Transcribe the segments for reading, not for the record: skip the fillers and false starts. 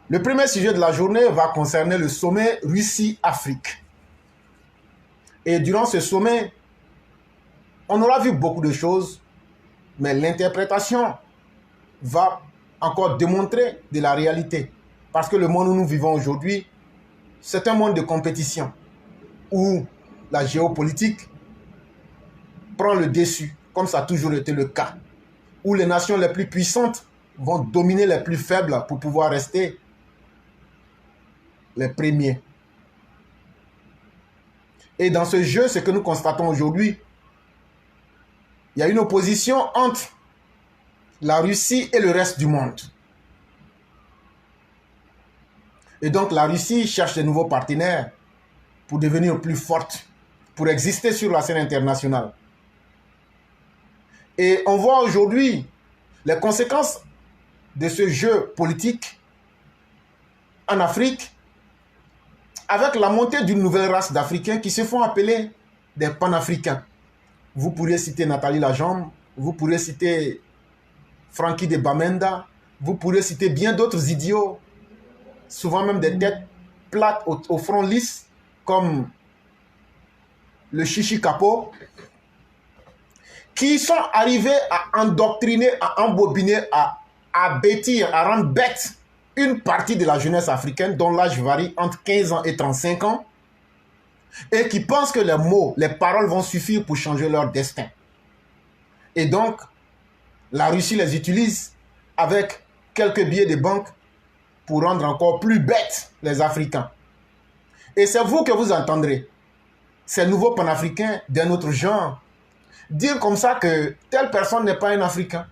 Le premier sujet de la journée va concerner le sommet Russie-Afrique. Et durant ce sommet, on aura vu beaucoup de choses, mais l'interprétation va encore démontrer de la réalité. Parce que le monde où nous vivons aujourd'hui, c'est un monde de compétition, où la géopolitique prend le dessus, comme ça a toujours été le cas, où les nations les plus puissantes vont dominer les plus faibles pour pouvoir rester les premiers. Et dans ce jeu, ce que nous constatons aujourd'hui, il y a une opposition entre la Russie et le reste du monde. Et donc la Russie cherche de nouveaux partenaires pour devenir plus forte, pour exister sur la scène internationale. Et on voit aujourd'hui les conséquences de ce jeu politique en Afrique, avec la montée d'une nouvelle race d'Africains qui se font appeler des panafricains. Vous pourriez citer Nathalie Lajambe, vous pourriez citer Frankie de Bamenda, vous pourriez citer bien d'autres idiots, souvent même des têtes plates au front lisse, comme le Chichi Capo, qui sont arrivés à endoctriner, à embobiner, à bêtir, à rendre bête une partie de la jeunesse africaine dont l'âge varie entre 15 ans et 35 ans et qui pensent que les mots, les paroles vont suffire pour changer leur destin. Et donc, la Russie les utilise avec quelques billets de banque pour rendre encore plus bêtes les Africains. Et c'est vous que vous entendrez, ces nouveaux panafricains d'un autre genre, dire comme ça que telle personne n'est pas un Africain,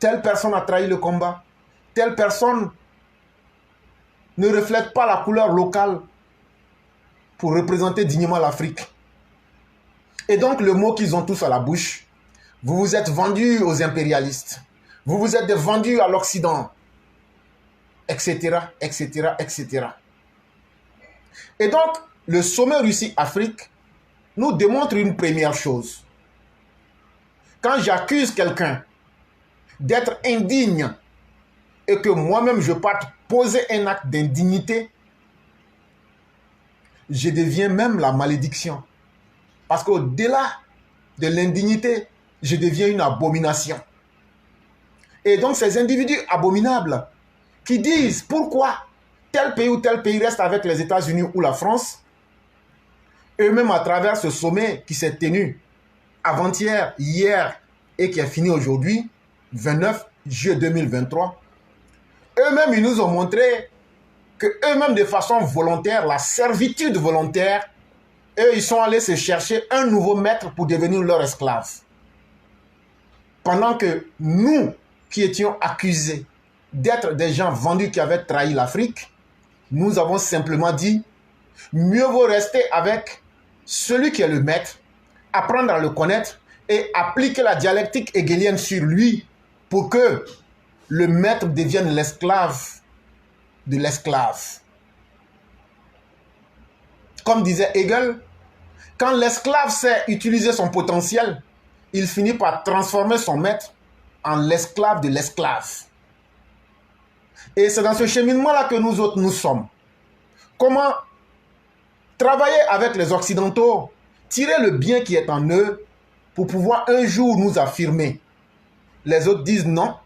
telle personne a trahi le combat, telle personne ne reflète pas la couleur locale pour représenter dignement l'Afrique. Et donc le mot qu'ils ont tous à la bouche, vous vous êtes vendus aux impérialistes, vous vous êtes vendus à l'Occident, etc., etc., etc. Et donc, le sommet Russie-Afrique nous démontre une première chose. Quand j'accuse quelqu'un d'être indigne et que moi-même je parte poser un acte d'indignité, je deviens même la malédiction. Parce qu'au-delà de l'indignité, je deviens une abomination. Et donc ces individus abominables qui disent pourquoi tel pays ou tel pays reste avec les États-Unis ou la France, eux-mêmes à travers ce sommet qui s'est tenu avant-hier, hier et qui est fini aujourd'hui, 29 juillet 2023, eux-mêmes ils nous ont montré que eux-mêmes de façon volontaire, la servitude volontaire, eux ils sont allés se chercher un nouveau maître pour devenir leur esclave. Pendant que nous qui étions accusés d'être des gens vendus qui avaient trahi l'Afrique, nous avons simplement dit, mieux vaut rester avec celui qui est le maître, apprendre à le connaître et appliquer la dialectique hegelienne sur lui pour que le maître devienne l'esclave de l'esclave. Comme disait Hegel, quand l'esclave sait utiliser son potentiel, il finit par transformer son maître en l'esclave de l'esclave. Et c'est dans ce cheminement-là que nous autres, nous sommes. Comment travailler avec les Occidentaux, tirer le bien qui est en eux pour pouvoir un jour nous affirmer. Les autres disent non,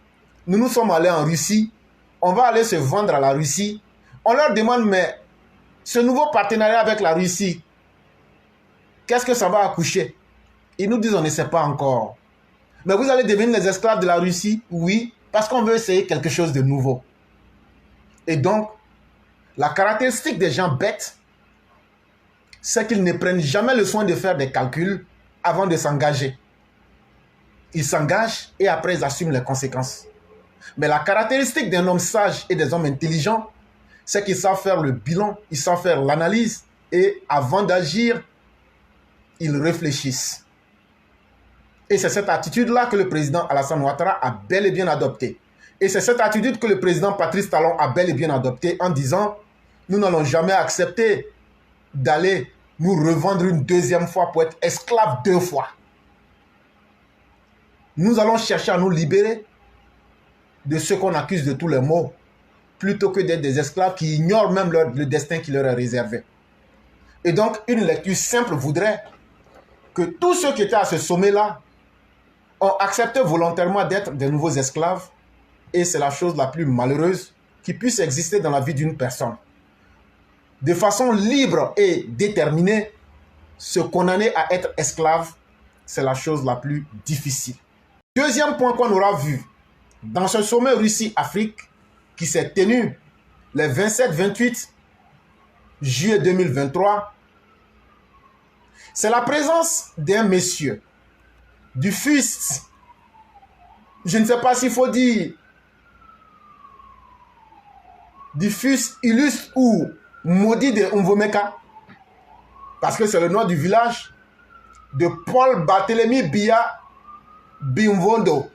nous sommes allés en Russie, on va aller se vendre à la Russie. On leur demande, mais ce nouveau partenariat avec la Russie, qu'est-ce que ça va accoucher? Ils nous disent, on ne sait pas encore. Mais vous allez devenir les esclaves de la Russie? Oui, parce qu'on veut essayer quelque chose de nouveau. Et donc, la caractéristique des gens bêtes, c'est qu'ils ne prennent jamais le soin de faire des calculs avant de s'engager. Ils s'engagent et après ils assument les conséquences. Mais la caractéristique d'un homme sage et des hommes intelligents, c'est qu'ils savent faire le bilan, ils savent faire l'analyse et avant d'agir, ils réfléchissent. Et c'est cette attitude-là que le président Alassane Ouattara a bel et bien adoptée. Et c'est cette attitude que le président Patrice Talon a bel et bien adoptée en disant « Nous n'allons jamais accepter d'aller nous revendre une deuxième fois pour être esclaves deux fois. Nous allons chercher à nous libérer de ceux qu'on accuse de tous les maux plutôt que d'être des esclaves qui ignorent même le destin qui leur est réservé. Et donc, une lecture simple voudrait que tous ceux qui étaient à ce sommet-là ont accepté volontairement d'être des nouveaux esclaves, et c'est la chose la plus malheureuse qui puisse exister dans la vie d'une personne. De façon libre et déterminée, se condamner à être esclave, c'est la chose la plus difficile. Deuxième point qu'on aura vu dans ce sommet Russie-Afrique qui s'est tenu les 27-28 juillet 2023, c'est la présence d'un monsieur, du fils, je ne sais pas s'il faut dire, du fils illustre ou maudit de Mvomeka, parce que c'est le nom du village, de Paul Barthélemy Biya Bimvondo,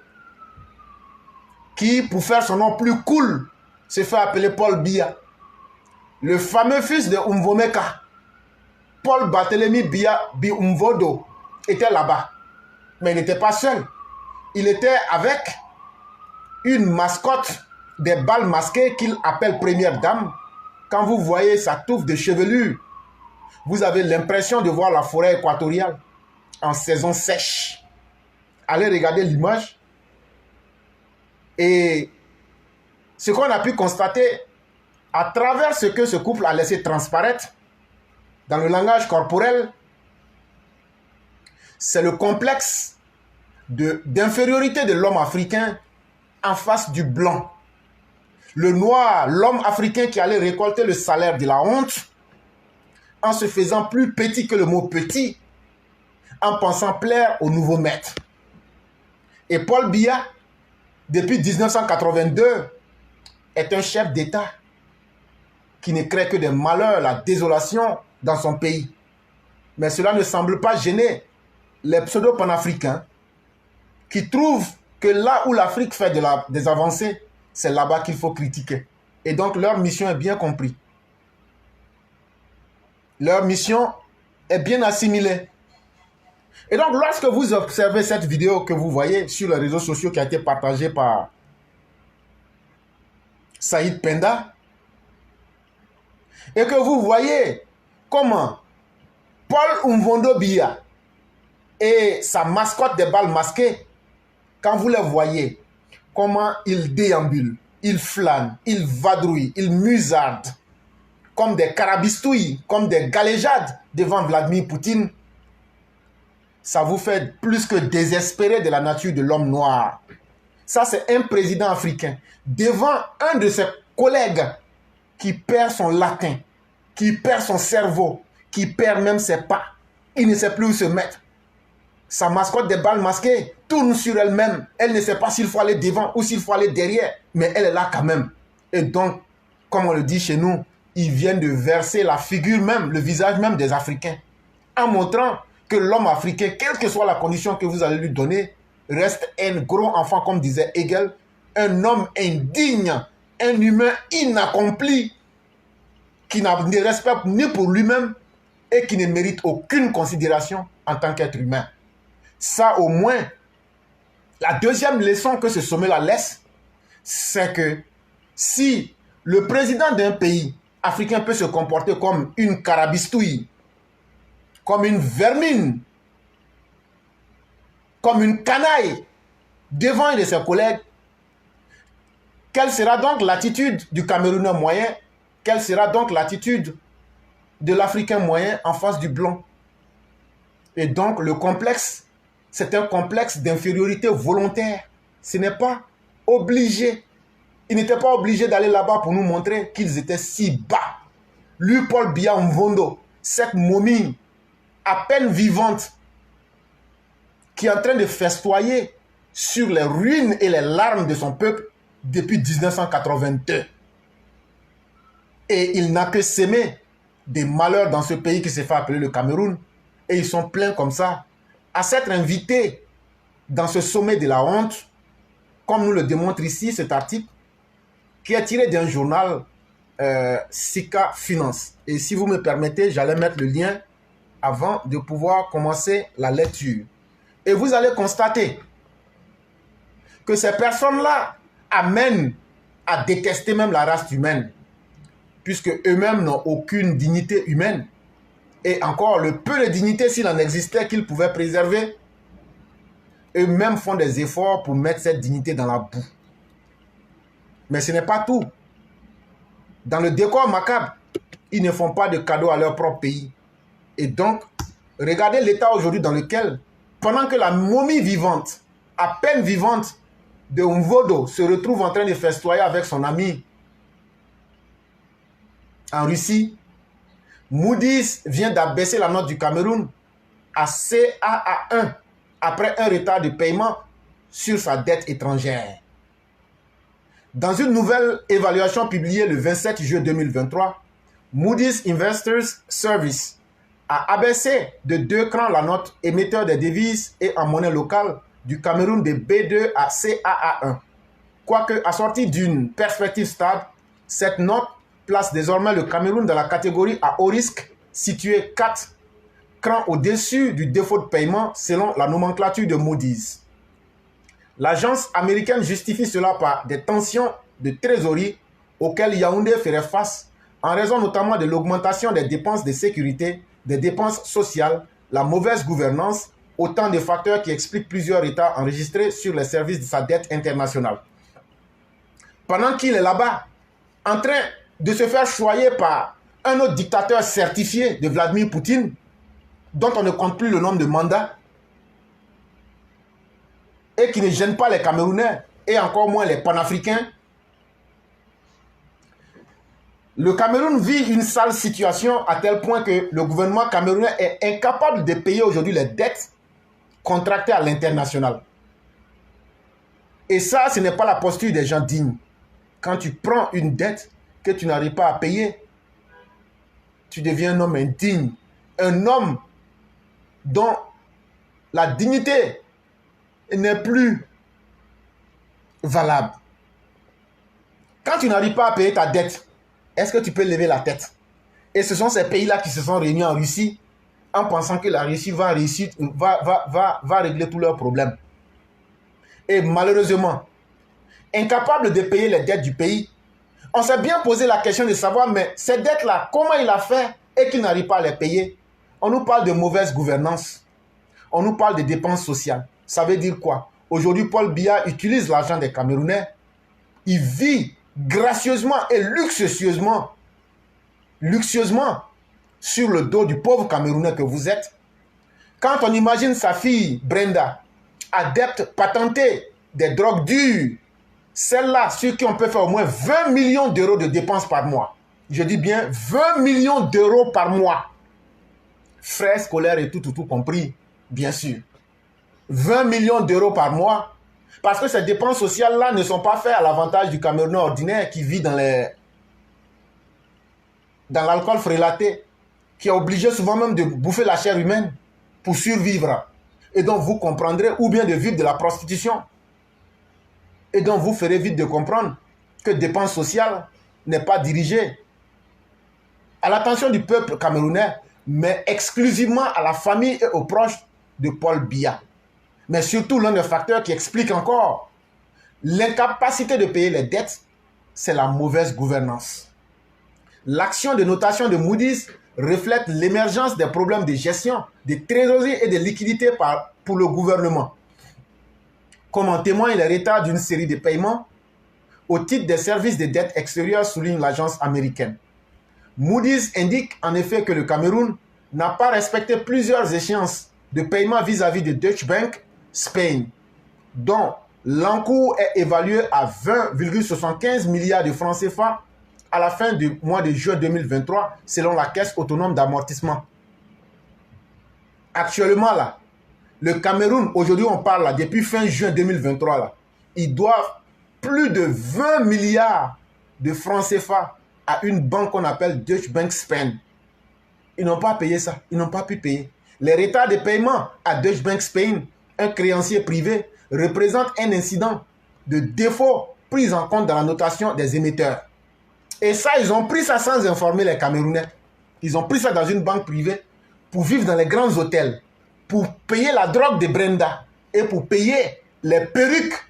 qui, pour faire son nom plus cool, se fait appeler Paul Biya. Le fameux fils de Mvomeka, Paul Barthélemy Biya Bimvondo, était là-bas. Mais il n'était pas seul. Il était avec une mascotte des bals masqués qu'il appelle Première Dame. Quand vous voyez sa touffe de chevelure, vous avez l'impression de voir la forêt équatoriale en saison sèche. Allez regarder l'image. Et ce qu'on a pu constater à travers ce que ce couple a laissé transparaître dans le langage corporel, c'est le complexe d'infériorité de l'homme africain en face du blanc. Le noir, l'homme africain qui allait récolter le salaire de la honte en se faisant plus petit que le mot petit, en pensant plaire au nouveau maître. Et Paul Biya, depuis 1982, est un chef d'État qui ne crée que des malheurs, la désolation dans son pays. Mais cela ne semble pas gêner les pseudo-panafricains qui trouvent que là où l'Afrique fait des avancées, c'est là-bas qu'il faut critiquer. Et donc leur mission est bien comprise. Leur mission est bien assimilée. Et donc lorsque vous observez cette vidéo que vous voyez sur les réseaux sociaux qui a été partagée par Saïd Penda, et que vous voyez comment Paul Mvondo Biya et sa mascotte des balles masquées, quand vous les voyez, comment ils déambulent, ils flânent, ils vadrouillent, ils musardent, comme des carabistouilles, comme des galéjades devant Vladimir Poutine, ça vous fait plus que désespérer de la nature de l'homme noir. Ça, c'est un président africain devant un de ses collègues qui perd son latin, qui perd son cerveau, qui perd même ses pas. Il ne sait plus où se mettre. Sa mascotte des balles masquées tourne sur elle-même. Elle ne sait pas s'il faut aller devant ou s'il faut aller derrière. Mais elle est là quand même. Et donc, comme on le dit chez nous, ils viennent de verser la figure même, le visage même des Africains. En montrant que l'homme africain, quelle que soit la condition que vous allez lui donner, reste un gros enfant, comme disait Hegel, un homme indigne, un humain inaccompli, qui n'a de respect ni pour lui-même et qui ne mérite aucune considération en tant qu'être humain. Ça, au moins, la deuxième leçon que ce sommet-là laisse, c'est que si le président d'un pays africain peut se comporter comme une carabistouille, comme une vermine, comme une canaille devant un de ses collègues, quelle sera donc l'attitude du Camerounais moyen? Quelle sera donc l'attitude de l'Africain moyen en face du blanc? Et donc le complexe, c'est un complexe d'infériorité volontaire. Ce n'est pas obligé. Ils n'étaient pas obligés d'aller là-bas pour nous montrer qu'ils étaient si bas. Lui, Paul Biya Mvondo, cette momie à peine vivante, qui est en train de festoyer sur les ruines et les larmes de son peuple depuis 1982. Et il n'a que sémé des malheurs dans ce pays qui s'est fait appeler le Cameroun. Et ils sont pleins comme ça à s'être invités dans ce sommet de la honte, comme nous le démontre ici cet article, qui est tiré d'un journal Sika Finance. Et si vous me permettez, j'allais mettre le lien avant de pouvoir commencer la lecture. Et vous allez constater que ces personnes-là amènent à détester même la race humaine, puisque eux-mêmes n'ont aucune dignité humaine. Et encore, le peu de dignité, s'il en existait, qu'ils pouvaient préserver, eux-mêmes font des efforts pour mettre cette dignité dans la boue. Mais ce n'est pas tout. Dans le décor macabre, ils ne font pas de cadeaux à leur propre pays. Et donc, regardez l'état aujourd'hui dans lequel, pendant que la momie vivante, à peine vivante, de Mvodo se retrouve en train de festoyer avec son ami en Russie, Moody's vient d'abaisser la note du Cameroun à CAA1 après un retard de paiement sur sa dette étrangère. Dans une nouvelle évaluation publiée le 27 juillet 2023, Moody's Investors Service a abaissé de 2 crans la note émetteur des devises et en monnaie locale du Cameroun de B2 à CAA1. Quoique assortie d'une perspective stable, cette note place désormais le Cameroun dans la catégorie à haut risque, située 4 crans au-dessus du défaut de paiement selon la nomenclature de Moody's. L'agence américaine justifie cela par des tensions de trésorerie auxquelles Yaoundé ferait face en raison notamment de l'augmentation des dépenses de sécurité, des dépenses sociales, la mauvaise gouvernance, autant de facteurs qui expliquent plusieurs retards enregistrés sur les services de sa dette internationale. Pendant qu'il est là-bas, en train de se faire choyer par un autre dictateur certifié de Vladimir Poutine, dont on ne compte plus le nombre de mandats, et qui ne gêne pas les Camerounais, et encore moins les panafricains, le Cameroun vit une sale situation à tel point que le gouvernement camerounais est incapable de payer aujourd'hui les dettes contractées à l'international. Et ça, ce n'est pas la posture des gens dignes. Quand tu prends une dette que tu n'arrives pas à payer, tu deviens un homme indigne, un homme dont la dignité n'est plus valable. Quand tu n'arrives pas à payer ta dette, est-ce que tu peux lever la tête? Et ce sont ces pays-là qui se sont réunis en Russie en pensant que la Russie va régler tous leurs problèmes. Et malheureusement, incapable de payer les dettes du pays, on s'est bien posé la question de savoir, mais ces dettes-là, comment il a fait et qu'il n'arrive pas à les payer? On nous parle de mauvaise gouvernance. On nous parle de dépenses sociales. Ça veut dire quoi? Aujourd'hui, Paul Biya utilise l'argent des Camerounais. Il vit gracieusement et luxueusement sur le dos du pauvre Camerounais que vous êtes. Quand on imagine sa fille Brenda, adepte patentée des drogues dures, celle-là sur qui on peut faire au moins 20 millions d'euros de dépenses par mois. Je dis bien 20 millions d'euros par mois. Frais scolaires et tout compris, bien sûr. 20 millions d'euros par mois. Parce que ces dépenses sociales-là ne sont pas faites à l'avantage du Camerounais ordinaire qui vit dans l'alcool frélaté, qui est obligé souvent même de bouffer la chair humaine pour survivre. Et donc vous comprendrez, ou bien de vivre de la prostitution. Et donc vous ferez vite de comprendre que dépenses sociales n'est pas dirigée à l'attention du peuple camerounais, mais exclusivement à la famille et aux proches de Paul Biya. Mais surtout, l'un des facteurs qui explique encore l'incapacité de payer les dettes, c'est la mauvaise gouvernance. L'action de notation de Moody's reflète l'émergence des problèmes de gestion, de trésorerie et de liquidité pour le gouvernement. Comme en témoigne les retards d'une série de paiements au titre des services de dette extérieure, souligne l'agence américaine. Moody's indique en effet que le Cameroun n'a pas respecté plusieurs échéances de paiement vis-à-vis de Deutsche Bank Spain, dont l'encours est évalué à 20,75 milliards de francs CFA à la fin du mois de juin 2023, selon la Caisse autonome d'amortissement. Actuellement, là, le Cameroun, aujourd'hui on parle là, depuis fin juin 2023, là, ils doivent plus de 20 milliards de francs CFA à une banque qu'on appelle Deutsche Bank Spain. Ils n'ont pas payé ça, ils n'ont pas pu payer. Les retards de paiement à Deutsche Bank Spain, un créancier privé, représente un incident de défaut pris en compte dans la notation des émetteurs. Et ça, ils ont pris ça sans informer les Camerounais. Ils ont pris ça dans une banque privée pour vivre dans les grands hôtels, pour payer la drogue de Brenda et pour payer les perruques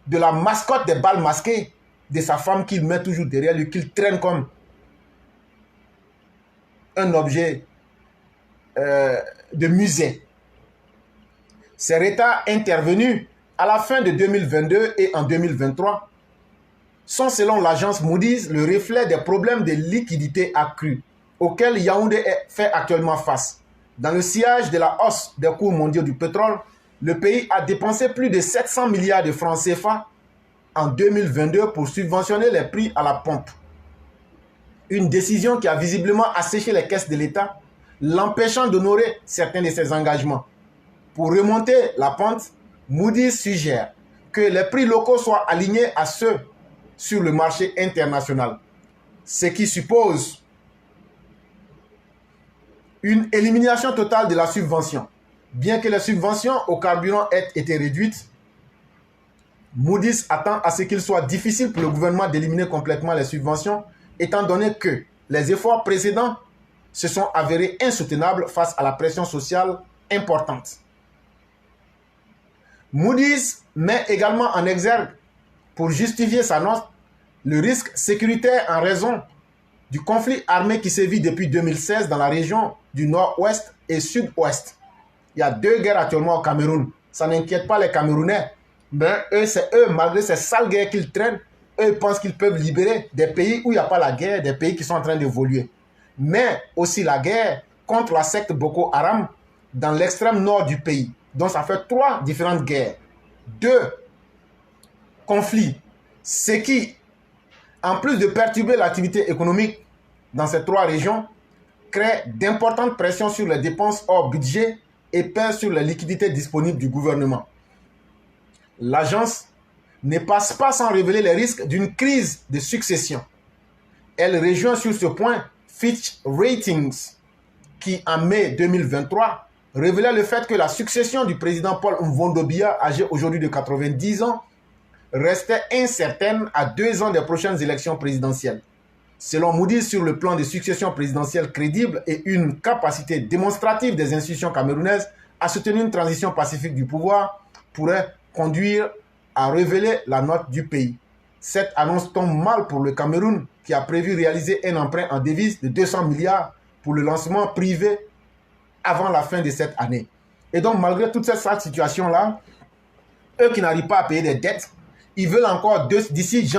de la mascotte des bals masqués de sa femme qu'il met toujours derrière lui, qu'il traîne comme un objet de musée. Ces retards intervenus à la fin de 2022 et en 2023 sont, selon l'agence Moody's, le reflet des problèmes de liquidité accrus auxquels Yaoundé fait actuellement face. Dans le sillage de la hausse des cours mondiaux du pétrole, le pays a dépensé plus de 700 milliards de francs CFA en 2022 pour subventionner les prix à la pompe. Une décision qui a visiblement asséché les caisses de l'État, l'empêchant d'honorer certains de ses engagements. Pour remonter la pente, Moody's suggère que les prix locaux soient alignés à ceux sur le marché international, ce qui suppose une élimination totale de la subvention. Bien que les subventions au carburant aient été réduites, Moody's attend à ce qu'il soit difficile pour le gouvernement d'éliminer complètement les subventions, étant donné que les efforts précédents se sont avérés insoutenables face à la pression sociale importante. Moody's met également en exergue, pour justifier sa note, le risque sécuritaire en raison du conflit armé qui sévit depuis 2016 dans la région du nord-ouest et sud-ouest. Il y a 2 guerres actuellement au Cameroun. Ça n'inquiète pas les Camerounais. Mais eux, c'est eux, malgré ces sales guerres qu'ils traînent, eux ils pensent qu'ils peuvent libérer des pays où il n'y a pas la guerre, des pays qui sont en train d'évoluer. Mais aussi la guerre contre la secte Boko Haram dans l'extrême nord du pays. Donc ça fait 3 différentes guerres. 2 conflits. Ce qui, en plus de perturber l'activité économique dans ces 3 régions, crée d'importantes pressions sur les dépenses hors budget et pèse sur les liquidités disponibles du gouvernement. L'agence ne passe pas sans révéler les risques d'une crise de succession. Elle rejoint sur ce point Fitch Ratings, qui en mai 2023 révélait le fait que la succession du président Paul Mvondobia, âgé aujourd'hui de 90 ans, restait incertaine à 2 ans des prochaines élections présidentielles. Selon Moody's, sur le plan de succession présidentielle crédible et une capacité démonstrative des institutions camerounaises à soutenir une transition pacifique du pouvoir, pourrait conduire à révéler la note du pays. Cette annonce tombe mal pour le Cameroun, qui a prévu réaliser un emprunt en devise de 200 milliards pour le lancement privé avant la fin de cette année. Et donc, malgré toute cette situation-là, eux qui n'arrivent pas à payer des dettes, ils veulent encore, d'ici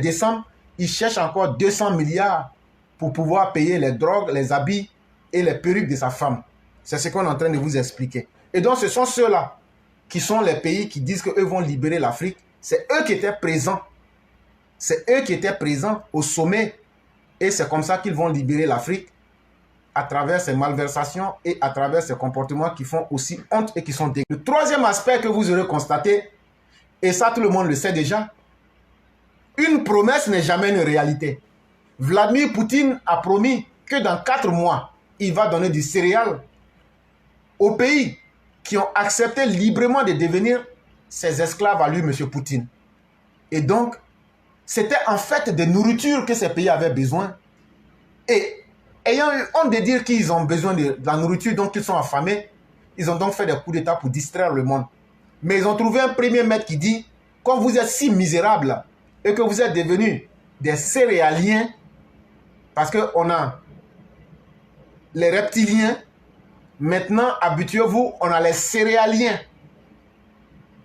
décembre, ils cherchent encore 200 milliards pour pouvoir payer les drogues, les habits et les perruques de sa femme. C'est ce qu'on est en train de vous expliquer. Et donc, ce sont ceux-là qui sont les pays qui disent qu'eux vont libérer l'Afrique. C'est eux qui étaient présents. C'est eux qui étaient présents au sommet. Et c'est comme ça qu'ils vont libérer l'Afrique, à travers ces malversations et à travers ces comportements qui font aussi honte et qui sont dégueux. Le 3e aspect que vous aurez constaté, et ça tout le monde le sait déjà, une promesse n'est jamais une réalité. Vladimir Poutine a promis que dans 4 mois, il va donner du céréal aux pays qui ont accepté librement de devenir ses esclaves à lui, M. Poutine. Et donc, c'était en fait de nourriture que ces pays avaient besoin. Et ayant eu honte de dire qu'ils ont besoin de la nourriture, donc ils sont affamés, ils ont donc fait des coups d'État pour distraire le monde. Mais ils ont trouvé un premier maître qui dit, quand vous êtes si misérables et que vous êtes devenus des céréaliens, parce qu'on a les reptiliens, maintenant habituez-vous, on a les céréaliens.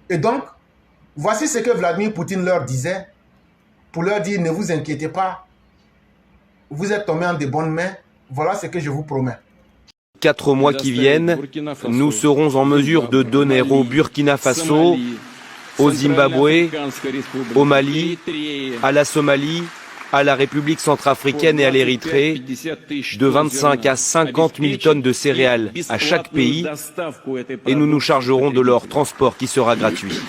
Et donc, voici ce que Vladimir Poutine leur disait, pour leur dire, ne vous inquiétez pas, vous êtes tombés en de bonnes mains, voilà ce que je vous promets. 4 mois qui viennent, nous serons en mesure de donner au Burkina Faso, au Zimbabwe, au Mali, à la Somalie, à la République centrafricaine et à l'Érythrée, de 25 à 50 000 tonnes de céréales à chaque pays, et nous nous chargerons de leur transport qui sera gratuit.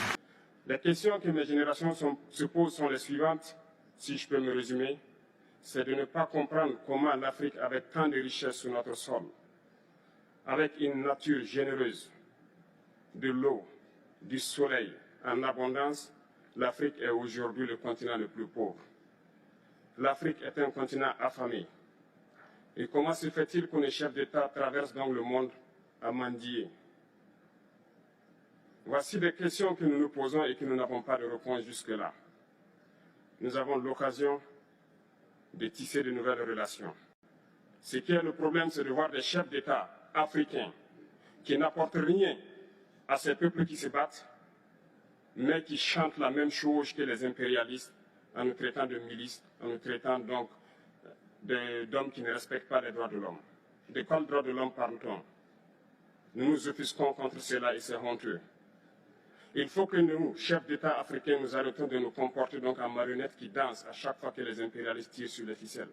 Les questions que mes générations se posent sont les suivantes, si je peux me résumer. C'est de ne pas comprendre comment l'Afrique, avec tant de richesses sur notre sol, avec une nature généreuse, de l'eau, du soleil en abondance, l'Afrique est aujourd'hui le continent le plus pauvre. L'Afrique est un continent affamé. Et comment se fait-il que les chefs d'État traversent donc le monde à mendier? Voici des questions que nous nous posons et que nous n'avons pas de réponse jusque-là. nous avons l'occasion de tisser de nouvelles relations. Ce qui est le problème, c'est de voir des chefs d'État africains qui n'apportent rien à ces peuples qui se battent, mais qui chantent la même chose que les impérialistes en nous traitant de milices, en nous traitant donc d'hommes qui ne respectent pas les droits de l'homme. De quels droits de l'homme parle-t-on? Nous nous offusquons contre cela et c'est honteux. Il faut que nous, chefs d'État africains, nous arrêtons de nous comporter donc en marionnettes qui dansent à chaque fois que les impérialistes tirent sur les ficelles.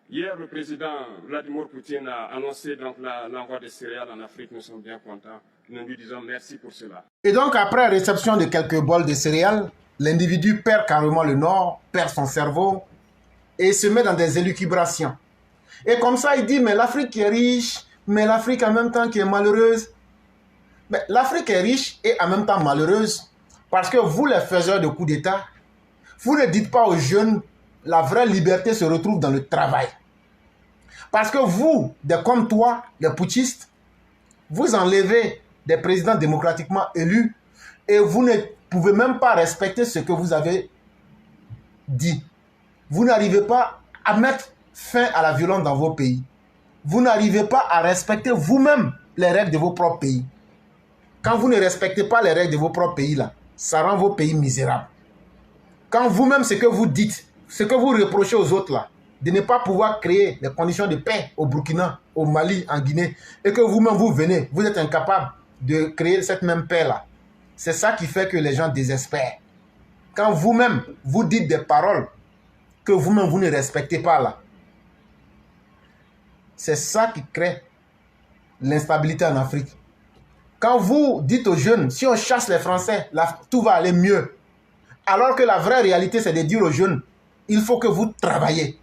Hier, le président Vladimir Poutine a annoncé donc l'envoi des céréales en Afrique. Nous sommes bien contents. Nous lui disons merci pour cela. Et donc, après réception de quelques bols de céréales, l'individu perd carrément le nord, perd son cerveau et se met dans des élucubrations. Et comme ça, il dit, mais l'Afrique qui est riche, mais l'Afrique en même temps qui est malheureuse. Mais l'Afrique est riche et en même temps malheureuse parce que vous, les faiseurs de coups d'État, vous ne dites pas aux jeunes, la vraie liberté se retrouve dans le travail. Parce que vous, comme toi, les putschistes, vous enlevez des présidents démocratiquement élus et vous ne pouvez même pas respecter ce que vous avez dit. Vous n'arrivez pas à mettre fin à la violence dans vos pays. Vous n'arrivez pas à respecter vous-même les règles de vos propres pays. Quand vous ne respectez pas les règles de vos propres pays, là, ça rend vos pays misérables. Quand vous-même, ce que vous dites, ce que vous reprochez aux autres, là, de ne pas pouvoir créer les conditions de paix au Burkina, au Mali, en Guinée, et que vous-même, vous venez, vous êtes incapable de créer cette même paix-là. C'est ça qui fait que les gens désespèrent. Quand vous-même, vous dites des paroles que vous-même, vous ne respectez pas, là, c'est ça qui crée l'instabilité en Afrique. Quand vous dites aux jeunes, si on chasse les Français, là, tout va aller mieux. Alors que la vraie réalité, c'est de dire aux jeunes, il faut que vous travaillez.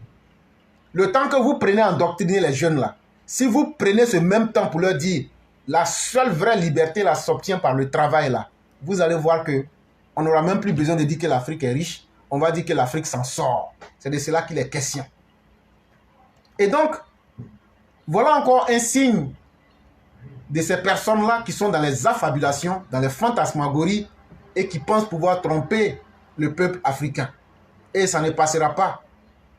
Le temps que vous prenez à endoctriner les jeunes là, si vous prenez ce même temps pour leur dire, la seule vraie liberté là s'obtient par le travail là, vous allez voir que on n'aura même plus besoin de dire que l'Afrique est riche, on va dire que l'Afrique s'en sort. C'est de cela qu'il est question. Et donc, voilà encore un signe de ces personnes-là qui sont dans les affabulations, dans les fantasmagories et qui pensent pouvoir tromper le peuple africain. Et ça ne passera pas.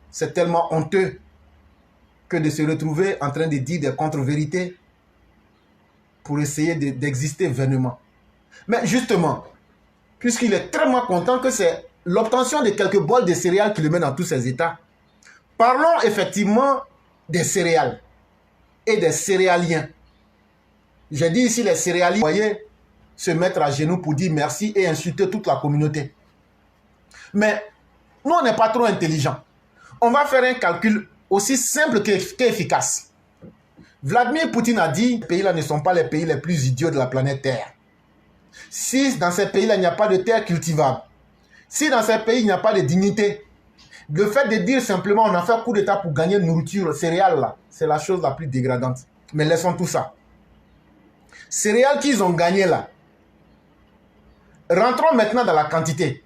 C'est tellement honteux que de se retrouver en train de dire des contre-vérités pour essayer d'exister vainement. Mais justement, puisqu'il est très content que c'est l'obtention de quelques bols de céréales qui le met dans tous ces états, parlons effectivement des céréales et des céréaliens. J'ai dit ici les céréaliens, vous voyez, se mettre à genoux pour dire merci et insulter toute la communauté. Mais nous, on n'est pas trop intelligents. On va faire un calcul aussi simple qu'efficace. Vladimir Poutine a dit que ces pays-là ne sont pas les pays les plus idiots de la planète Terre. Si dans ces pays-là, il n'y a pas de terre cultivable, si dans ces pays, il n'y a pas de dignité, le fait de dire simplement on a fait coup d'État pour gagner nourriture, céréales, là, c'est la chose la plus dégradante. Mais laissons tout ça. Céréales qu'ils ont gagnées là. Rentrons maintenant dans la quantité.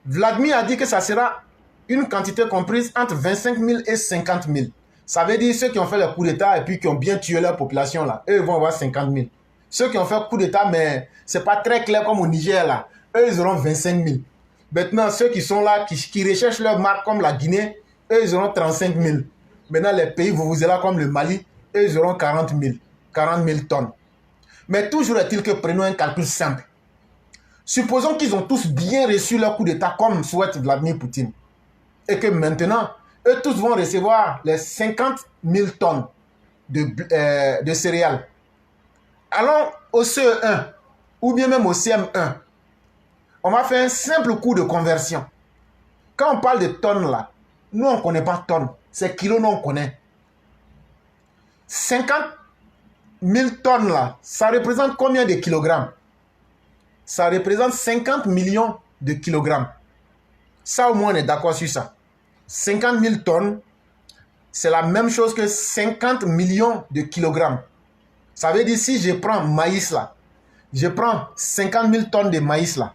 Vladimir a dit que ça sera une quantité comprise entre 25 000 et 50 000. Ça veut dire ceux qui ont fait le coup d'État et puis qui ont bien tué leur population là, eux ils vont avoir 50 000. Ceux qui ont fait coup d'État mais c'est pas très clair comme au Niger là, eux ils auront 25 000. Maintenant ceux qui sont là, qui recherchent leur marque comme la Guinée, eux ils auront 35 000. Maintenant les pays là comme le Mali, eux ils auront 40 000 tonnes. Mais toujours est-il que prenons un calcul simple. Supposons qu'ils ont tous bien reçu leur coup d'État comme souhaite Vladimir Poutine. Et que maintenant, eux tous vont recevoir les 50 000 tonnes de céréales. Allons au CE1 ou bien même au CM1. On va faire un simple coup de conversion. Quand on parle de tonnes là, nous on ne connaît pas tonnes. C'est kilos, nous on connaît. 50 000 tonnes là, ça représente combien de kilogrammes? Ça représente 50 millions de kilogrammes. Ça au moins on est d'accord sur ça. 50 000 tonnes, c'est la même chose que 50 millions de kilogrammes. Ça veut dire si je prends maïs là, je prends 50 000 tonnes de maïs là.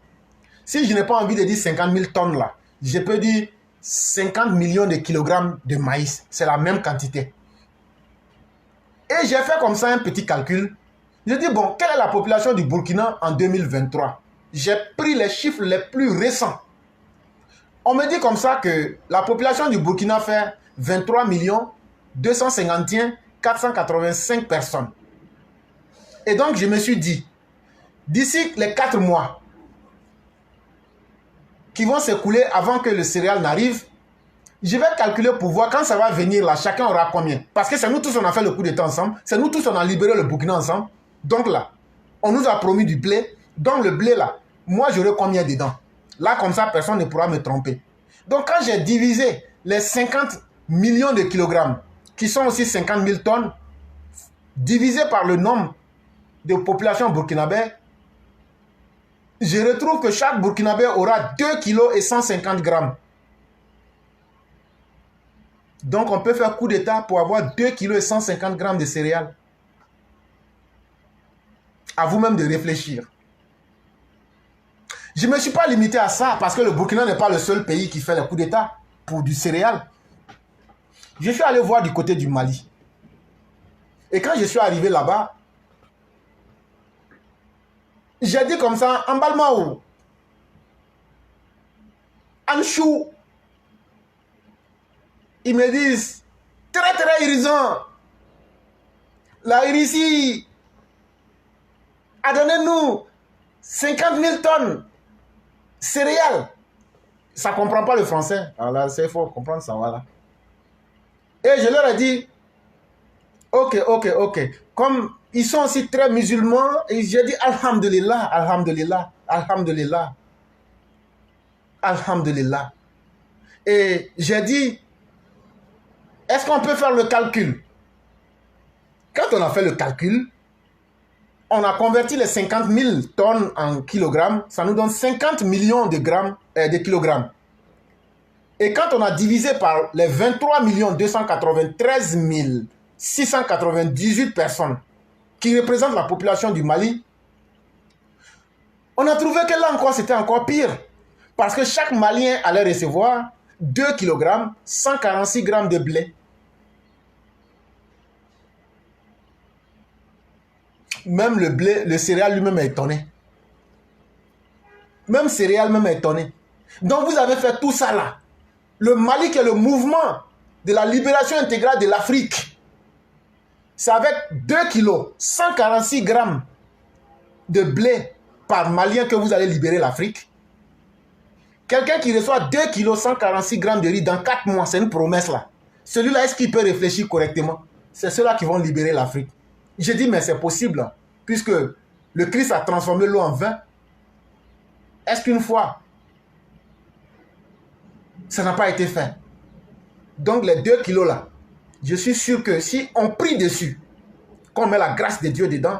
Si je n'ai pas envie de dire 50 000 tonnes là, je peux dire 50 millions de kilogrammes de maïs. C'est la même quantité. Et j'ai fait comme ça un petit calcul. Je dis bon, quelle est la population du Burkina en 2023? J'ai pris les chiffres les plus récents. On me dit comme ça que la population du Burkina fait 23 251 485 personnes. Et donc, je me suis dit, d'ici les 4 mois qui vont s'écouler avant que le céréal n'arrive, je vais calculer pour voir quand ça va venir là, chacun aura combien. Parce que c'est nous tous, on a fait le coup d'état ensemble. C'est nous tous, on a libéré le Burkina ensemble. Donc là, on nous a promis du blé. Donc le blé là, moi j'aurai combien dedans? Là, comme ça, personne ne pourra me tromper. Donc quand j'ai divisé les 50 millions de kilogrammes, qui sont aussi 50 000 tonnes, divisé par le nombre de population burkinabé, je retrouve que chaque burkinabé aura 2 kg et 150 grammes. Donc on peut faire coup d'état pour avoir 2 kg et 150 grammes de céréales. À vous-même de réfléchir. Je ne me suis pas limité à ça parce que le Burkina n'est pas le seul pays qui fait le coup d'état pour du céréal. Je suis allé voir du côté du Mali. Et quand je suis arrivé là-bas, j'ai dit comme ça, en Balmao, en Chou, ils me disent, très très irrisant, la Russie a donné nous 50 000 tonnes céréales. Ça ne comprend pas le français. Alors là, c'est fort comprendre ça, voilà. Et je leur ai dit, ok. Comme ils sont aussi très musulmans, et j'ai dit, alhamdulillah, alhamdulillah, alhamdulillah, alhamdulillah. Et j'ai dit, est-ce qu'on peut faire le calcul? Quand on a fait le calcul, on a converti les 50 000 tonnes en kilogrammes, ça nous donne 50 millions de grammes, de kilogrammes. Et quand on a divisé par les 23 293 698 personnes qui représentent la population du Mali, on a trouvé que là encore, c'était encore pire. Parce que chaque Malien allait recevoir 2 kg, 146 grammes de blé. Même le blé, le céréal lui-même est étonné. Même céréal même est étonné. Donc vous avez fait tout ça là. Le Mali qui est le mouvement de la libération intégrale de l'Afrique. C'est avec 2 kg, 146 grammes de blé par Malien que vous allez libérer l'Afrique. Quelqu'un qui reçoit 2 kg, 146 grammes de riz dans 4 mois, c'est une promesse là. Celui-là, est-ce qu'il peut réfléchir correctement? C'est ceux-là qui vont libérer l'Afrique. J'ai dit, mais c'est possible, puisque le Christ a transformé l'eau en vin. Est-ce qu'une fois, ça n'a pas été fait? Donc les 2 kilos là, je suis sûr que si on prie dessus, qu'on met la grâce de Dieu dedans,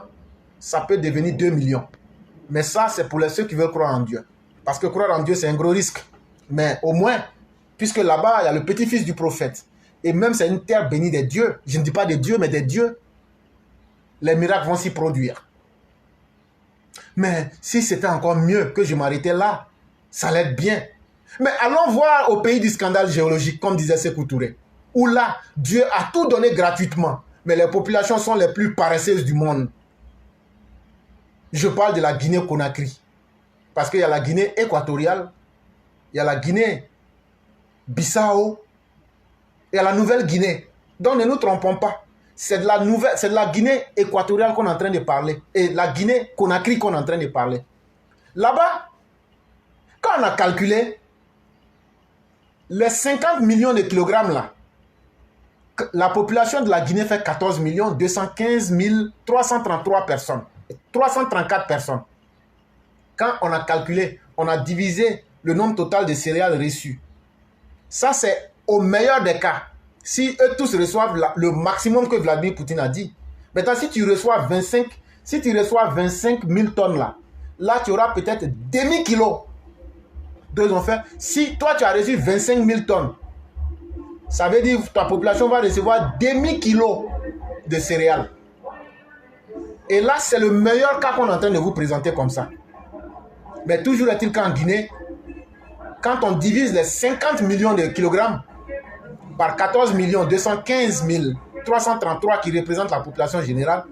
ça peut devenir 2 millions. Mais ça, c'est pour ceux qui veulent croire en Dieu. Parce que croire en Dieu, c'est un gros risque. Mais au moins, puisque là-bas, il y a le petit-fils du prophète. Et même, c'est une terre bénie des dieux. Je ne dis pas des dieux, mais des dieux. Les miracles vont s'y produire. Mais si c'était encore mieux que je m'arrêtais là, ça allait être bien. Mais allons voir au pays du scandale géologique, comme disait Sékou Touré, où là, Dieu a tout donné gratuitement, mais les populations sont les plus paresseuses du monde. Je parle de la Guinée-Conakry, parce qu'il y a la Guinée équatoriale, il y a la Guinée-Bissau, et il y a la Nouvelle-Guinée. Donc ne nous trompons pas, c'est de la Guinée équatoriale qu'on est en train de parler, et la Guinée-Conakry qu'on est en train de parler. Là-bas, quand on a calculé, les 50 millions de kilogrammes là, la population de la Guinée fait 14 215 333 personnes. 334 personnes. Quand on a calculé, on a divisé le nombre total de céréales reçues. Ça, c'est au meilleur des cas. Si eux tous reçoivent le maximum que Vladimir Poutine a dit. Maintenant, si tu reçois 25 000 tonnes là tu auras peut-être demi-kilo. Deux ont fait. Si toi, tu as reçu 25 000 tonnes, ça veut dire que ta population va recevoir demi-kilo de céréales. Et là, c'est le meilleur cas qu'on est en train de vous présenter comme ça. Mais toujours est-il qu'en Guinée, quand on divise les 50 millions de kilogrammes par 14 215 333 qui représentent la population générale,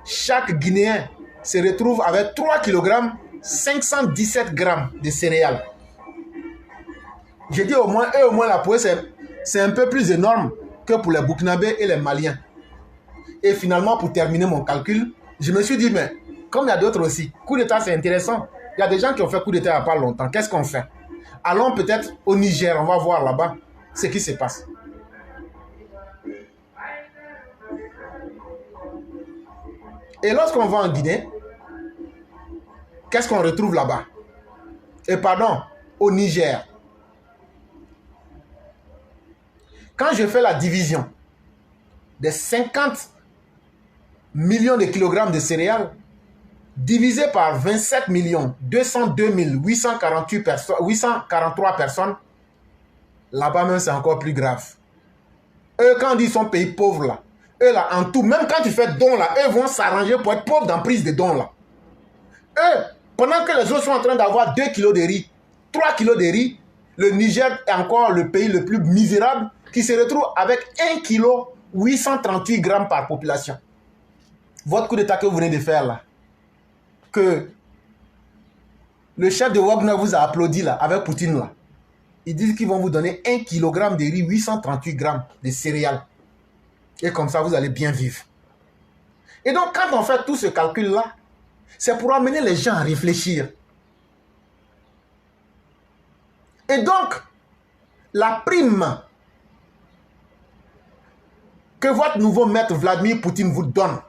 chaque Guinéen se retrouve avec 3 kg, 517 grammes de céréales. J'ai dit au moins, la pour eux, c'est un peu plus énorme que pour les Burkinabés et les Maliens. Et finalement, pour terminer mon calcul, je me suis dit, mais comme il y a d'autres aussi, coup d'État, c'est intéressant. Il y a des gens qui ont fait coup d'État il n'y a pas longtemps. Qu'est-ce qu'on fait? Allons peut-être au Niger, on va voir là-bas ce qui se passe. Et lorsqu'on va en Guinée, qu'est-ce qu'on retrouve là-bas? Et pardon, au Niger. Quand je fais la division des 50 millions de kilogrammes de céréales, divisé par 27 202 843 personnes, là-bas même c'est encore plus grave. Eux, quand ils sont pays pauvres là, eux là, en tout, même quand tu fais don là, eux vont s'arranger pour être pauvres dans prise de don là. Eux, pendant que les autres sont en train d'avoir 2 kilos de riz, 3 kilos de riz, le Niger est encore le pays le plus misérable qui se retrouve avec 1 kilo 838 grammes par population. Votre coup d'État que vous venez de faire là, que le chef de Wagner vous a applaudi là, avec Poutine là, ils disent qu'ils vont vous donner 1 kg de riz, 838 grammes de céréales. Et comme ça, vous allez bien vivre. Et donc, quand on fait tout ce calcul-là, c'est pour amener les gens à réfléchir. Et donc, la prime que votre nouveau maître Vladimir Poutine vous donne,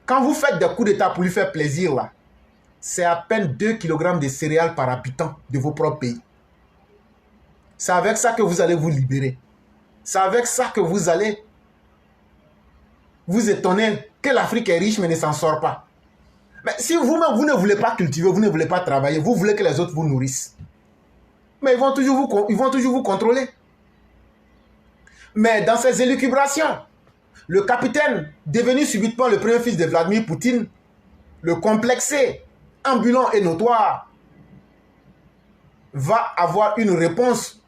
quand vous faites des coups d'État pour lui faire plaisir, là, c'est à peine 2 kg de céréales par habitant de vos propres pays. C'est avec ça que vous allez vous libérer. C'est avec ça que vous allez vous étonner que l'Afrique est riche mais ne s'en sort pas. Mais si vous-même, vous ne voulez pas cultiver, vous ne voulez pas travailler, vous voulez que les autres vous nourrissent. Mais ils vont toujours vous contrôler. Mais dans ces élucubrations, le capitaine, devenu subitement le premier fils de Vladimir Poutine, le complexé, ambulant et notoire, va avoir une réponse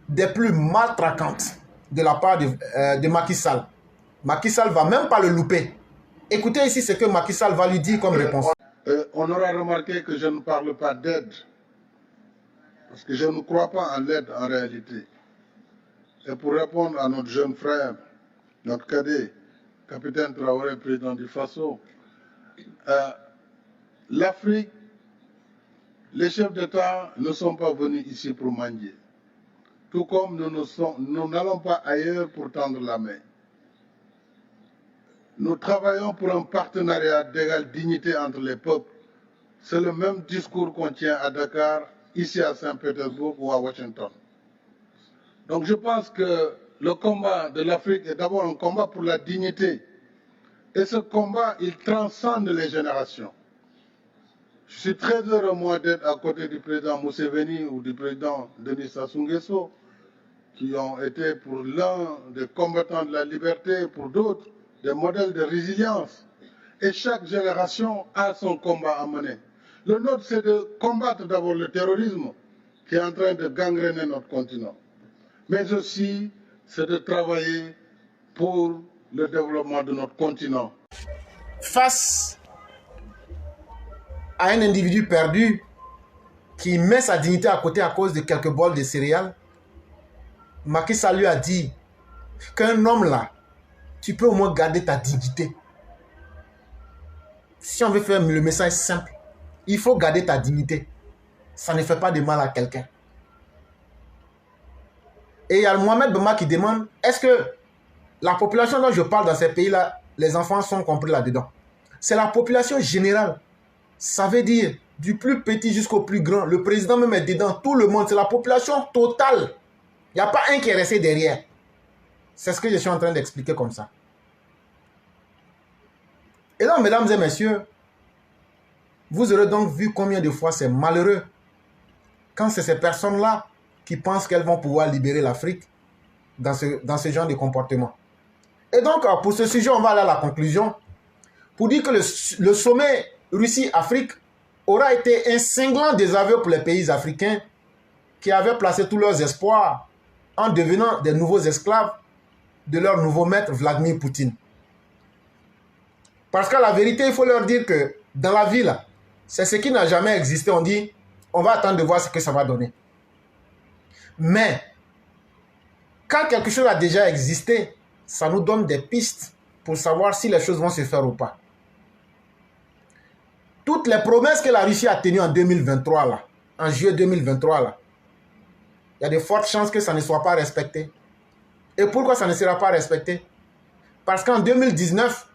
des plus maltraquantes de la part de Macky Sall. Macky Sall ne va même pas le louper. Écoutez ici ce que Macky Sall va lui dire comme réponse. On aura remarqué que je ne parle pas d'aide, parce que je ne crois pas en l'aide en réalité. Et pour répondre à notre jeune frère, notre cadet, capitaine Traoré, président du Faso, l'Afrique, les chefs d'État ne sont pas venus ici pour mendier. Tout comme nous n'allons pas ailleurs pour tendre la main. Nous travaillons pour un partenariat d'égale dignité entre les peuples. C'est le même discours qu'on tient à Dakar, ici à Saint-Pétersbourg ou à Washington. Donc je pense que le combat de l'Afrique est d'abord un combat pour la dignité. Et ce combat, il transcende les générations. Je suis très heureux, moi, d'être à côté du président Museveni ou du président Denis Sassou Nguesso, qui ont été pour l'un des combattants de la liberté, pour d'autres, des modèles de résilience. Et chaque génération a son combat à mener. Le nôtre, c'est de combattre d'abord le terrorisme qui est en train de gangréner notre continent. Mais aussi, c'est de travailler pour le développement de notre continent. Face à un individu perdu qui met sa dignité à côté à cause de quelques bols de céréales, Macky Sall lui a dit qu'un homme là, tu peux au moins garder ta dignité. Si on veut faire le message simple, il faut garder ta dignité. Ça ne fait pas de mal à quelqu'un. Et il y a Mohamed Bema qui demande, est-ce que la population dont je parle dans ces pays-là, les enfants sont compris là-dedans? C'est la population générale. Ça veut dire du plus petit jusqu'au plus grand. Le président même est dedans, tout le monde. C'est la population totale. Il n'y a pas un qui est resté derrière. C'est ce que je suis en train d'expliquer comme ça. Et donc, mesdames et messieurs, vous aurez donc vu combien de fois c'est malheureux quand c'est ces personnes-là qui pensent qu'elles vont pouvoir libérer l'Afrique dans ce genre de comportement. Et donc, pour ce sujet, on va aller à la conclusion pour dire que le sommet Russie-Afrique aura été un cinglant désaveu pour les pays africains qui avaient placé tous leurs espoirs en devenant des nouveaux esclaves de leur nouveau maître Vladimir Poutine. Parce qu'à la vérité, il faut leur dire que dans la vie, là, c'est ce qui n'a jamais existé. On dit, on va attendre de voir ce que ça va donner. Mais, quand quelque chose a déjà existé, ça nous donne des pistes pour savoir si les choses vont se faire ou pas. Toutes les promesses que la Russie a tenues en 2023, là, en juillet 2023, là, il y a de fortes chances que ça ne soit pas respecté. Et pourquoi ça ne sera pas respecté? Parce qu'en 2019,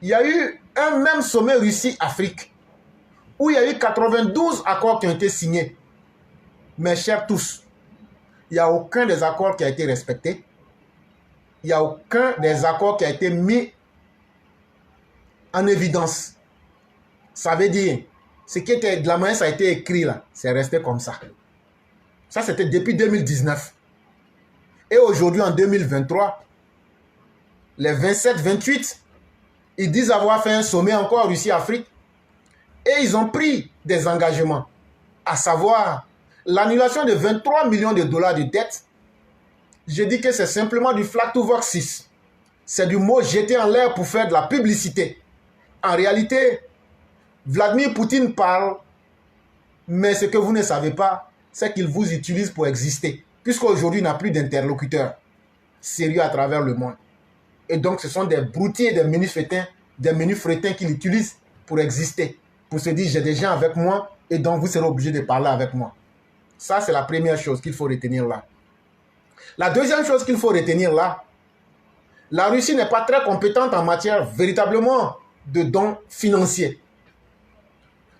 il y a eu un même sommet Russie-Afrique où il y a eu 92 accords qui ont été signés. Mes chers tous, il n'y a aucun des accords qui a été respecté. Il n'y a aucun des accords qui a été mis en évidence. Ça veut dire, ce qui était de la manière ça a été écrit là, c'est resté comme ça. Ça, c'était depuis 2019. Et aujourd'hui, en 2023, les 27-28, ils disent avoir fait un sommet encore Russie-Afrique. Et ils ont pris des engagements, à savoir l'annulation de 23 millions de dollars de dettes. Je dis que c'est simplement du flag to vox 6. C'est du mot jeté en l'air pour faire de la publicité. En réalité, Vladimir Poutine parle, mais ce que vous ne savez pas, c'est qu'il vous utilise pour exister, puisqu'aujourd'hui, il n'a plus d'interlocuteurs sérieux à travers le monde. Et donc, ce sont des broutiers, des menus frétins qu'il utilise pour exister, pour se dire, j'ai des gens avec moi, et donc vous serez obligés de parler avec moi. Ça, c'est la première chose qu'il faut retenir là. La deuxième chose qu'il faut retenir là, la Russie n'est pas très compétente en matière véritablement de dons financiers.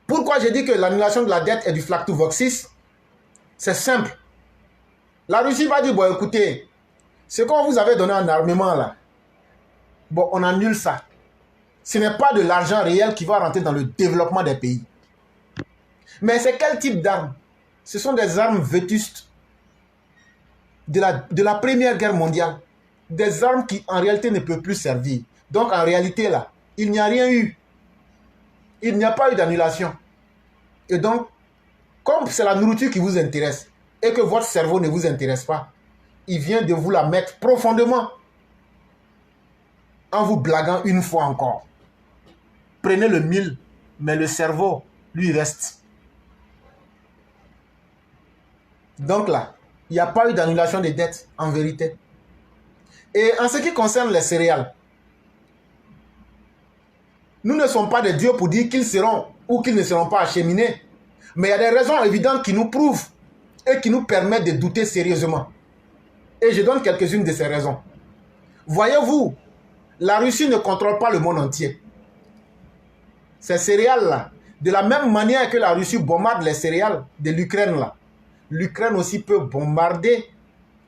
Pourquoi je dis que l'annulation de la dette est du flag to vox 6? C'est simple. La Russie va dire, bon écoutez, ce qu'on vous avait donné en armement là, bon on annule ça. Ce n'est pas de l'argent réel qui va rentrer dans le développement des pays. Mais c'est quel type d'armes? Ce sont des armes vétustes de la Première Guerre mondiale. Des armes qui en réalité ne peuvent plus servir. Donc en réalité là, il n'y a rien eu. Il n'y a pas eu d'annulation. Et donc, comme c'est la nourriture qui vous intéresse et que votre cerveau ne vous intéresse pas, il vient de vous la mettre profondément en vous blaguant une fois encore. Prenez le 1000, mais le cerveau, lui, reste. Donc là, il n'y a pas eu d'annulation des dettes, en vérité. Et en ce qui concerne les céréales, nous ne sommes pas des dieux pour dire qu'ils seront ou qu'ils ne seront pas acheminés. Mais il y a des raisons évidentes qui nous prouvent et qui nous permettent de douter sérieusement. Et je donne quelques-unes de ces raisons. Voyez-vous, la Russie ne contrôle pas le monde entier. Ces céréales-là, de la même manière que la Russie bombarde les céréales de l'Ukraine-là, l'Ukraine aussi peut bombarder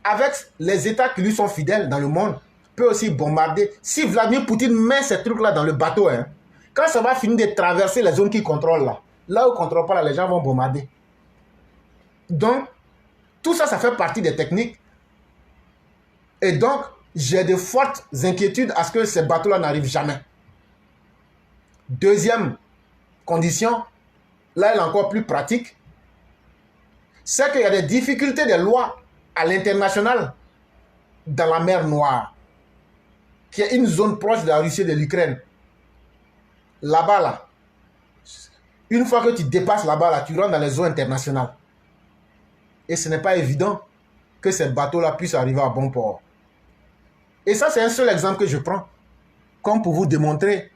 avec les États qui lui sont fidèles dans le monde, peut aussi bombarder. Si Vladimir Poutine met ces trucs-là dans le bateau, hein, quand ça va finir de traverser les zones qu'il contrôle là, là où il ne contrôle pas, là, les gens vont bombarder. Donc, tout ça, ça fait partie des techniques. Et donc, j'ai de fortes inquiétudes à ce que ces bateaux-là n'arrivent jamais. Deuxième condition, là, elle est encore plus pratique, c'est qu'il y a des difficultés des lois à l'international dans la mer Noire, qui est une zone proche de la Russie et de l'Ukraine. Là-bas, là, une fois que tu dépasses là-bas, là, tu rentres dans les eaux internationales. Et ce n'est pas évident que ces bateaux-là puissent arriver à bon port. Et ça, c'est un seul exemple que je prends, comme pour vous démontrer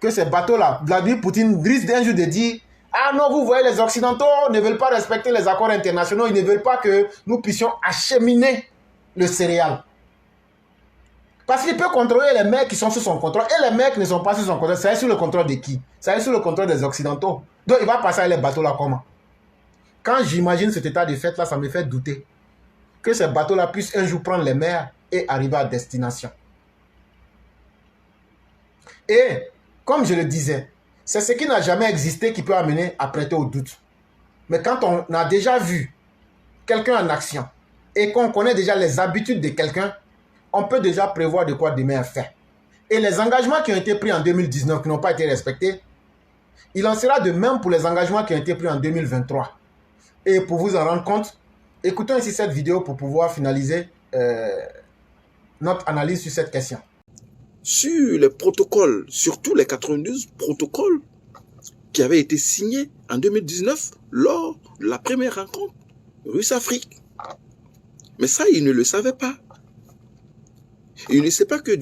que ces bateaux-là, Vladimir Poutine risque d'un jour de dire « Ah non, vous voyez, les Occidentaux ne veulent pas respecter les accords internationaux, ils ne veulent pas que nous puissions acheminer le céréal. » Parce qu'il peut contrôler les mecs qui sont sous son contrôle. Et les mecs qui ne sont pas sous son contrôle, ça est sous le contrôle de qui? Ça est sous le contrôle des Occidentaux. Donc il va passer à les bateaux-là comment? Quand j'imagine cet état de fait-là, ça me fait douter que ces bateaux-là puissent un jour prendre les mers et arriver à destination. Et, comme je le disais, c'est ce qui n'a jamais existé qui peut amener à prêter au doute. Mais quand on a déjà vu quelqu'un en action et qu'on connaît déjà les habitudes de quelqu'un, on peut déjà prévoir de quoi demain est fait. Et les engagements qui ont été pris en 2019 qui n'ont pas été respectés, il en sera de même pour les engagements qui ont été pris en 2023. Et pour vous en rendre compte, écoutons ici cette vidéo pour pouvoir finaliser notre analyse sur cette question. Sur les protocoles, surtout les 92 protocoles qui avaient été signés en 2019 lors de la première rencontre Russe-Afrique. Mais ça, il ne le savait pas. Il ne sait pas que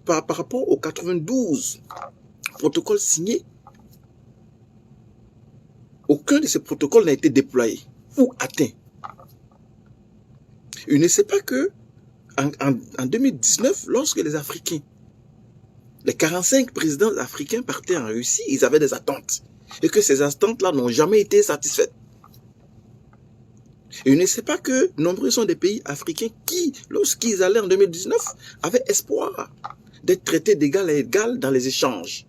par rapport aux 92 protocoles signés, aucun de ces protocoles n'a été déployé ou atteint. Il ne sait pas que en 2019, lorsque les Africains, les 45 présidents africains partaient en Russie, ils avaient des attentes. Et que ces attentes-là n'ont jamais été satisfaites. Et il ne sait pas que nombreux sont des pays africains qui, lorsqu'ils allaient en 2019, avaient espoir d'être traités d'égal à égal dans les échanges.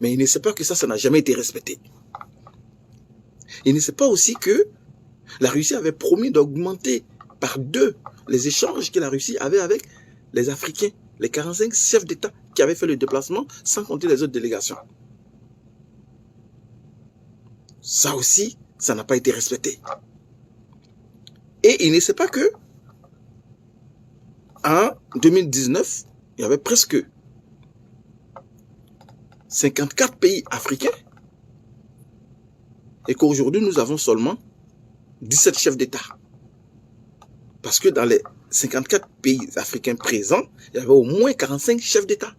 Mais il ne sait pas que ça n'a jamais été respecté. Il ne sait pas aussi que la Russie avait promis d'augmenter par 2 les échanges que la Russie avait avec les Africains, les 45 chefs d'État qui avaient fait le déplacement, sans compter les autres délégations. Ça aussi, ça n'a pas été respecté. Et il ne sait pas que en 2019, il y avait presque 54 pays africains et qu'aujourd'hui, nous avons seulement 17 chefs d'État. Parce que dans les 54 pays africains présents, il y avait au moins 45 chefs d'État.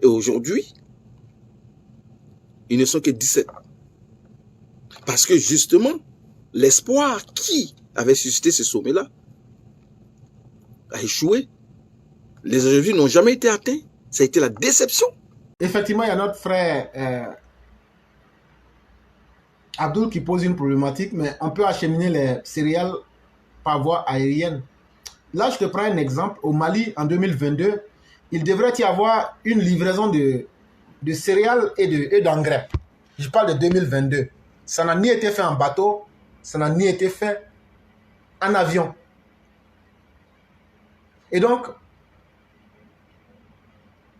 Et aujourd'hui, ils ne sont que 17. Parce que justement, l'espoir qui avait suscité ce sommet-là a échoué. Les objectifs n'ont jamais été atteints. Ça a été la déception. Effectivement, il y a notre frère Abdul qui pose une problématique, mais on peut acheminer les céréales par voie aérienne. Là, je te prends un exemple. Au Mali, en 2022, il devrait y avoir une livraison de céréales et d'engrais. Je parle de 2022. Ça n'a ni été fait en bateau, ça n'a ni été fait en avion. Et donc,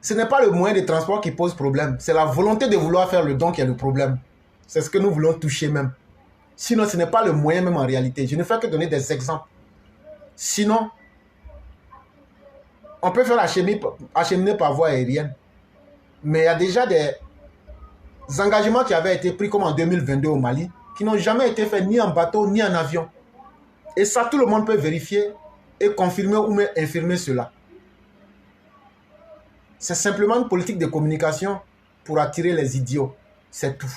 ce n'est pas le moyen de transport qui pose problème. C'est la volonté de vouloir faire le don qui est le problème. C'est ce que nous voulons toucher même. Sinon, ce n'est pas le moyen même en réalité. Je ne fais que donner des exemples. Sinon, on peut faire acheminer par voie aérienne. Mais il y a déjà des engagements qui avaient été pris comme en 2022 au Mali, qui n'ont jamais été faits ni en bateau ni en avion. Et ça, tout le monde peut vérifier et confirmer ou même infirmer cela. C'est simplement une politique de communication pour attirer les idiots. C'est tout.